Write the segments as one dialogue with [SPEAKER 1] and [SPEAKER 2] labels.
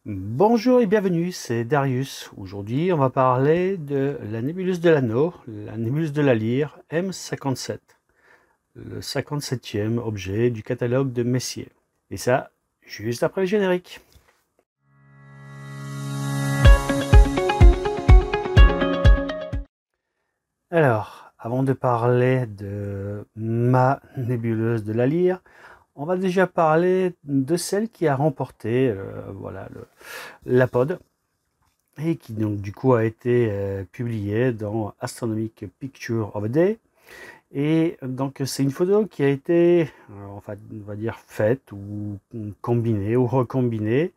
[SPEAKER 1] Bonjour et bienvenue, c'est Darius. Aujourd'hui, on va parler de la nébuleuse de l'Anneau, la nébuleuse de la Lyre M57, le 57e objet du catalogue de Messier. Et ça, juste après le générique. Alors, avant de parler de ma nébuleuse de la Lyre, on va déjà parler de celle qui a remporté la pod et qui donc du coup a été publiée dans Astronomic Picture of a Day. Et donc c'est une photo qui a été, enfin, on va dire faite ou combinée ou recombinée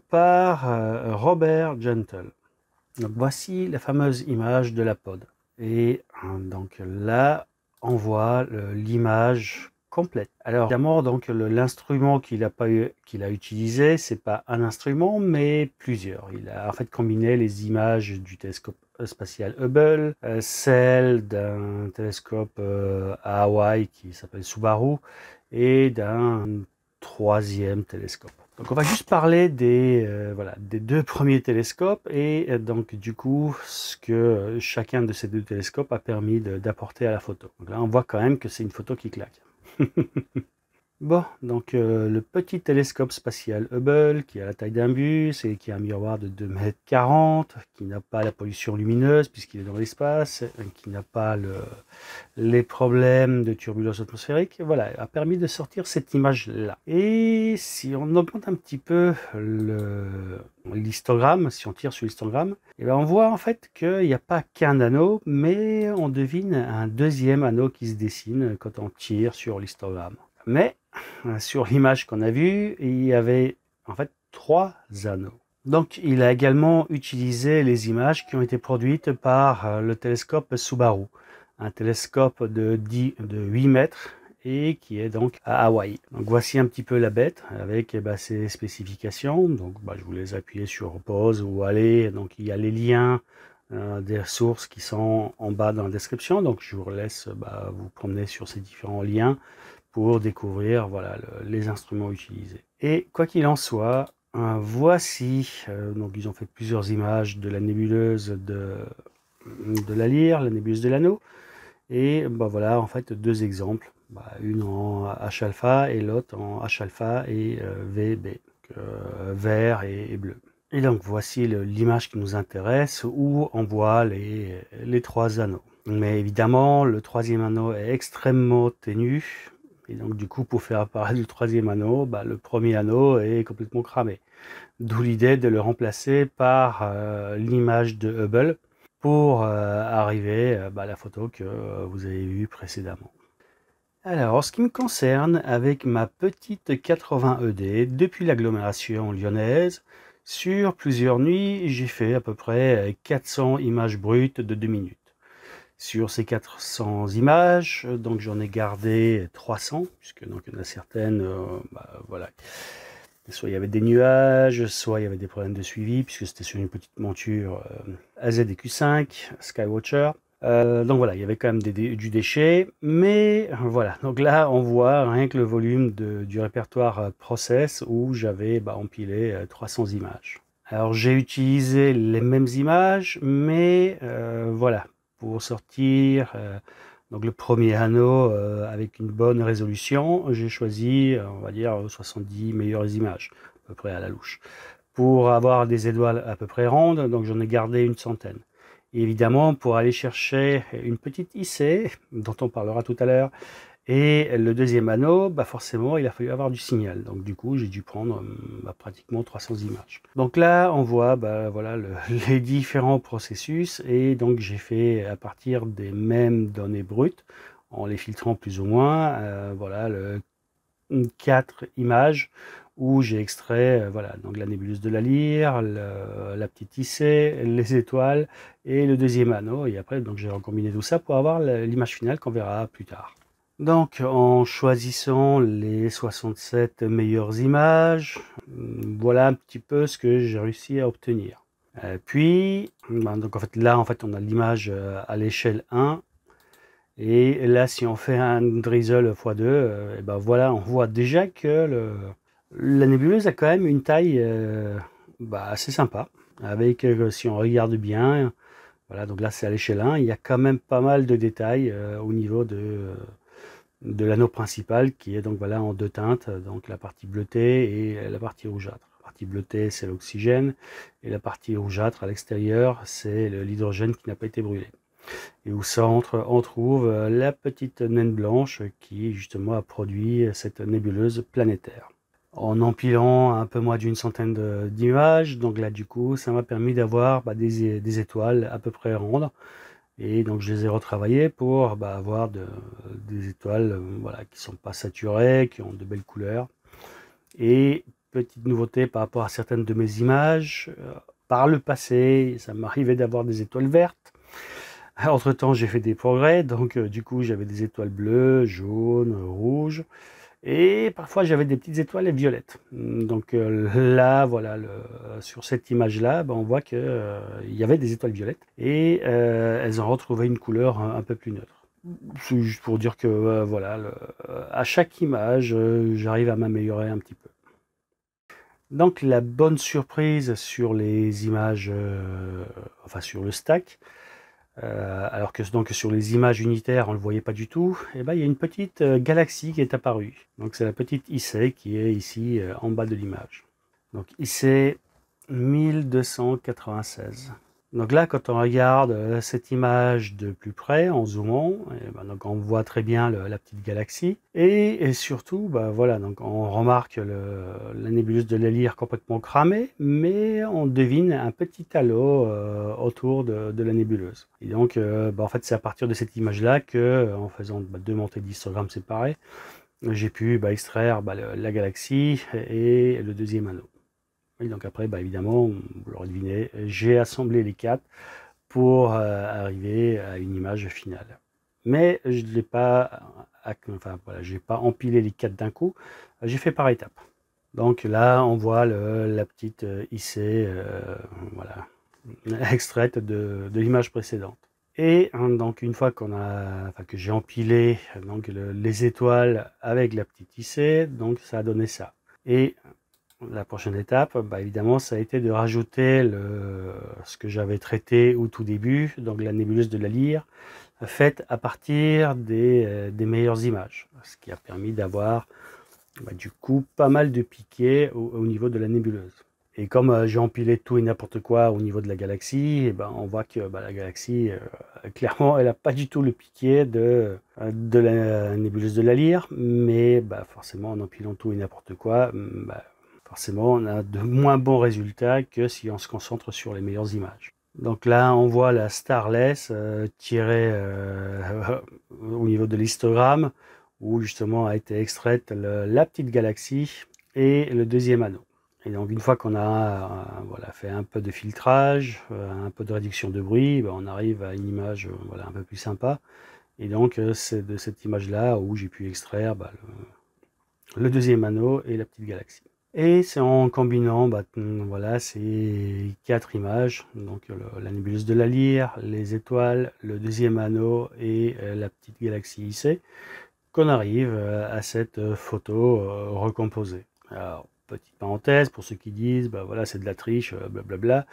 [SPEAKER 1] par Robert Gentle. Donc voici la fameuse image de la pod. Et donc là, on voit l'image complète. Alors évidemment, donc l'instrument qu'il a utilisé, c'est pas un instrument, mais plusieurs. Il a en fait combiné les images du télescope spatial Hubble, celles d'un télescope à Hawaï qui s'appelle Subaru, et d'un troisième télescope. Donc on va juste parler des deux premiers télescopes et donc du coup ce que chacun de ces deux télescopes a permis d'apporter à la photo. Donc là on voit quand même que c'est une photo qui claque. Bon, donc le petit télescope spatial Hubble qui a la taille d'un bus et qui a un miroir de 2,40 m, qui n'a pas la pollution lumineuse puisqu'il est dans l'espace, qui n'a pas les problèmes de turbulence atmosphérique, voilà, a permis de sortir cette image-là. Et si on augmente un petit peu l'histogramme, si on tire sur l'histogramme, et bien on voit en fait qu'il n'y a pas qu'un anneau, mais on devine un deuxième anneau qui se dessine quand on tire sur l'histogramme. Mais sur l'image qu'on a vue, il y avait en fait 3 anneaux. Donc il a également utilisé les images qui ont été produites par le télescope Subaru, un télescope de 8 mètres et qui est donc à Hawaï. Donc voici un petit peu la bête avec ses spécifications. Donc je vous laisse appuyer sur pause ou aller. Donc il y a les liens des sources qui sont en bas dans la description. Donc je vous laisse vous promener sur ces différents liens pour découvrir les instruments utilisés. Et quoi qu'il en soit, voici, donc ils ont fait plusieurs images de la nébuleuse de la Lyre, la nébuleuse de l'Anneau, et voilà en fait deux exemples, une en H alpha et l'autre en H alpha et VB, vert et bleu. Et donc voici l'image qui nous intéresse où on voit les 3 anneaux. Mais évidemment, le troisième anneau est extrêmement ténu. Et donc du coup, pour faire apparaître le troisième anneau, le premier anneau est complètement cramé. D'où l'idée de le remplacer par l'image de Hubble pour arriver à la photo que vous avez vue précédemment. Alors, en ce qui me concerne, avec ma petite 80 ED, depuis l'agglomération lyonnaise, sur plusieurs nuits, j'ai fait à peu près 400 images brutes de 2 minutes. Sur ces 400 images, donc j'en ai gardé 300, puisque donc il y en a certaines, voilà. Soit il y avait des nuages, soit il y avait des problèmes de suivi, puisque c'était sur une petite monture AZQ5 Skywatcher. Donc voilà, il y avait quand même du déchet, mais voilà. Donc là, on voit rien que le volume du répertoire Process où j'avais empilé 300 images. Alors j'ai utilisé les mêmes images, mais voilà, pour sortir donc le premier anneau avec une bonne résolution, j'ai choisi, on va dire, 70 meilleures images, à peu près à la louche. Pour avoir des étoiles à peu près rondes, donc j'en ai gardé une centaine. Et évidemment, pour aller chercher une petite IC, dont on parlera tout à l'heure, et le deuxième anneau, forcément, il a fallu avoir du signal. Donc du coup, j'ai dû prendre pratiquement 300 images. Donc là, on voit voilà, les différents processus. Et donc j'ai fait à partir des mêmes données brutes, en les filtrant plus ou moins, voilà, 4 images où j'ai extrait voilà, donc la nébuleuse de la Lyre, la petite IC, les étoiles et le deuxième anneau. Et après, donc j'ai recombiné tout ça pour avoir l'image finale qu'on verra plus tard. Donc en choisissant les 67 meilleures images, voilà un petit peu ce que j'ai réussi à obtenir. Puis, donc en fait on a l'image à l'échelle 1. Et là, si on fait un drizzle x2, voilà, on voit déjà que la nébuleuse a quand même une taille bah, assez sympa. Avec, si on regarde bien, voilà, donc là c'est à l'échelle 1, il y a quand même pas mal de détails au niveau de l'anneau principal qui est donc voilà en deux teintes, donc la partie bleutée et la partie rougeâtre. La partie bleutée c'est l'oxygène et la partie rougeâtre à l'extérieur c'est l'hydrogène qui n'a pas été brûlé. Et au centre on trouve la petite naine blanche qui justement a produit cette nébuleuse planétaire. En empilant un peu moins d'une centaine d'images, donc là du coup ça m'a permis d'avoir des étoiles à peu près rondes. Et donc je les ai retravaillées pour avoir des étoiles voilà, qui sont pas saturées, qui ont de belles couleurs. Et petite nouveauté par rapport à certaines de mes images, par le passé, ça m'arrivait d'avoir des étoiles vertes. Entre temps, j'ai fait des progrès, donc du coup, j'avais des étoiles bleues, jaunes, rouges. Et parfois, j'avais des petites étoiles violettes. Donc là, voilà, sur cette image-là, on voit qu'il y avait des étoiles violettes. Et elles ont retrouvé une couleur un peu plus neutre. C'est juste pour dire que voilà, à chaque image, j'arrive à m'améliorer un petit peu. Donc la bonne surprise sur les images, enfin sur le stack, alors que donc sur les images unitaires, on ne le voyait pas du tout, et ben, il y a une petite galaxie qui est apparue. Donc c'est la petite IC qui est ici en bas de l'image. Donc IC 1296. Donc là, quand on regarde cette image de plus près, en zoomant, donc on voit très bien la petite galaxie. Et surtout, voilà, donc on remarque la nébuleuse de la Lyre complètement cramée, mais on devine un petit halo autour de la nébuleuse. Et donc, en fait, c'est à partir de cette image-là que, en faisant deux montées d'histogrammes séparées, j'ai pu extraire la galaxie et le deuxième anneau. Et donc après, évidemment, vous l'aurez deviné, j'ai assemblé les quatre pour arriver à une image finale. Mais je n'ai pas, enfin, voilà, j'ai pas empilé les quatre d'un coup, j'ai fait par étapes. Donc là, on voit la petite IC voilà, extraite de l'image précédente. Et donc une fois que j'ai empilé donc, les étoiles avec la petite IC, donc ça a donné ça. Et la prochaine étape, évidemment, ça a été de rajouter ce que j'avais traité au tout début, donc la nébuleuse de la Lyre, faite à partir des meilleures images, ce qui a permis d'avoir du coup pas mal de piquets au niveau de la nébuleuse. Et comme j'ai empilé tout et n'importe quoi au niveau de la galaxie, on voit que la galaxie, clairement, elle n'a pas du tout le piquet de la nébuleuse de la Lyre, mais forcément, en empilant tout et n'importe quoi, forcément, on a de moins bons résultats que si on se concentre sur les meilleures images. Donc là, on voit la Starless tirée au niveau de l'histogramme, où justement a été extraite la petite galaxie et le deuxième anneau. Et donc une fois qu'on a voilà, fait un peu de filtrage, un peu de réduction de bruit, on arrive à une image voilà, un peu plus sympa. Et donc c'est de cette image-là où j'ai pu extraire le deuxième anneau et la petite galaxie. Et c'est en combinant voilà, ces quatre images, donc la nébuleuse de la Lyre, les étoiles, le deuxième anneau et la petite galaxie IC, qu'on arrive à cette photo recomposée. Alors, petite parenthèse pour ceux qui disent, voilà, c'est de la triche, blablabla.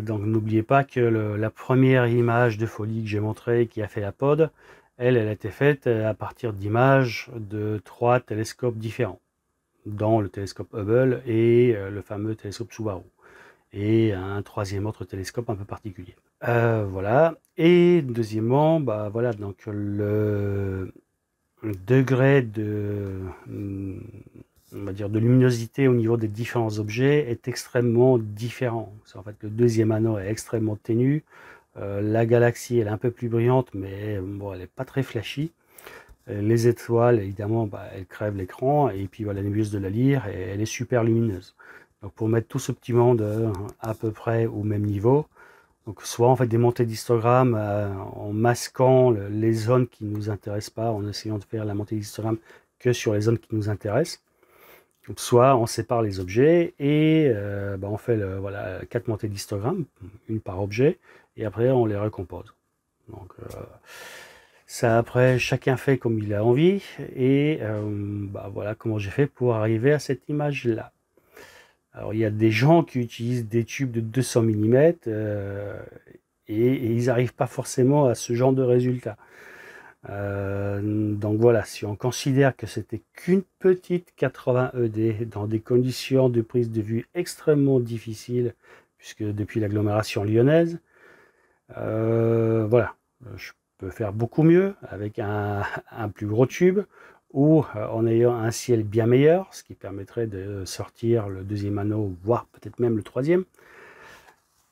[SPEAKER 1] Donc n'oubliez pas que la première image de folie que j'ai montrée, qui a fait la pod, elle a été faite à partir d'images de 3 télescopes différents, dans le télescope Hubble et le fameux télescope Subaru, et un troisième autre télescope un peu particulier. Voilà. Et deuxièmement, voilà, donc le degré on va dire de luminosité au niveau des différents objets est extrêmement différent. En fait, le deuxième anneau est extrêmement ténu. La galaxie elle est un peu plus brillante, mais bon, elle n'est pas très flashy. Les étoiles, évidemment, elles crèvent l'écran. Et puis la nébuleuse de la Lyre, elle est super lumineuse. Donc pour mettre tout ce petit monde à peu près au même niveau, donc soit on fait des montées d'histogramme en masquant les zones qui ne nous intéressent pas, en essayant de faire la montée d'histogramme que sur les zones qui nous intéressent. Donc soit on sépare les objets et on fait voilà, 4 montées d'histogramme, une par objet, et après on les recompose. Donc ça après chacun fait comme il a envie, et voilà comment j'ai fait pour arriver à cette image là. Alors il y a des gens qui utilisent des tubes de 200 mm et ils n'arrivent pas forcément à ce genre de résultat. Donc voilà, si on considère que c'était qu'une petite 80 ED dans des conditions de prise de vue extrêmement difficiles, puisque depuis l'agglomération lyonnaise, voilà, je peux faire beaucoup mieux avec un plus gros tube ou en ayant un ciel bien meilleur, ce qui permettrait de sortir le deuxième anneau, voire peut-être même le troisième,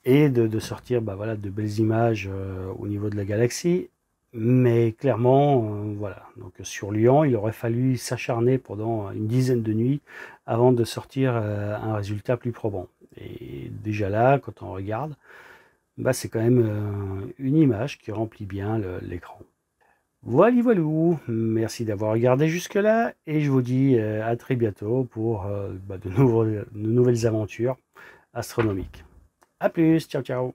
[SPEAKER 1] et de sortir voilà, de belles images au niveau de la galaxie. Mais clairement, voilà, donc sur Lyon, il aurait fallu s'acharner pendant une dizaine de nuits avant de sortir un résultat plus probant. Et déjà là, quand on regarde, bah, c'est quand même une image qui remplit bien l'écran. Voilà, voilou, merci d'avoir regardé jusque-là et je vous dis à très bientôt pour de nouvelles aventures astronomiques. A plus, ciao ciao.